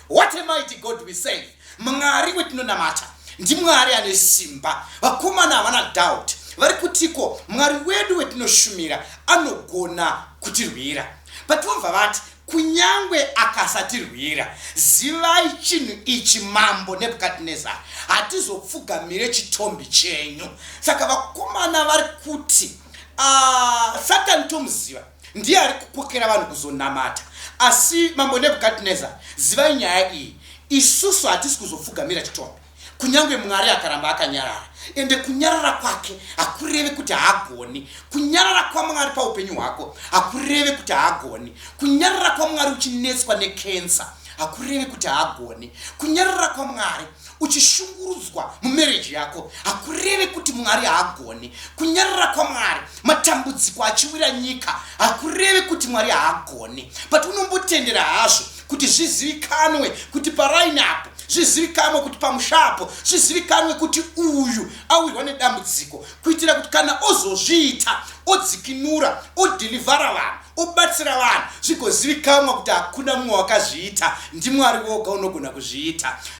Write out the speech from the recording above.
What a mighty God we serve. Mwari wetinonamata ndi Mwari ane simba. Vakomana havana doubt. Vari kutiko Mwari wedu wetinoshumira anogona kutirwira. But vamva vati kunyangwe akasatirwira, zivai chinhu ichi mambo Nebukadnezar hatizopfugamire chitombi chenyu. Saka vakomana vari kuti Satani tomuziva ndiye ari kupokera vanhu kuzonamata. Asi mambo Nebukadnezar, zivai nyaya iyi, isusu hatisi kuzopfugamira chitombi. Kunyangwe Mwari akaramba akanyarara. Ende kunyarara kwake hakureve kuti haagoni. Kunyarara kwaMwari paupenyu hwako hakureve kuti haagoni. Kunyarara kwaMwari uchinetswa nekensa hakureve kuti haagoni. Kunyarara kwaMwari uchishungurudzwa mumarriage yako hakureve kuti Mwari haagoni. Kunyarara kwaMwari matambudziko achiwira nyika hakureve kuti Mwari haagoni. But unombotendera hazvo kuti zvizivikanwe kuti parainapo, zvizivikanwe kuti pamushapo, zvizivikanwe kuti uyu awirwa nedambudziko, kuitira kuti kana ozozviita, odzikinura, odhilivhara vanhu, obatsira vanhu, zvigozivikanwa kuti hakuna mumwe wakazviita, ndiMwari woga unogona kuzviita.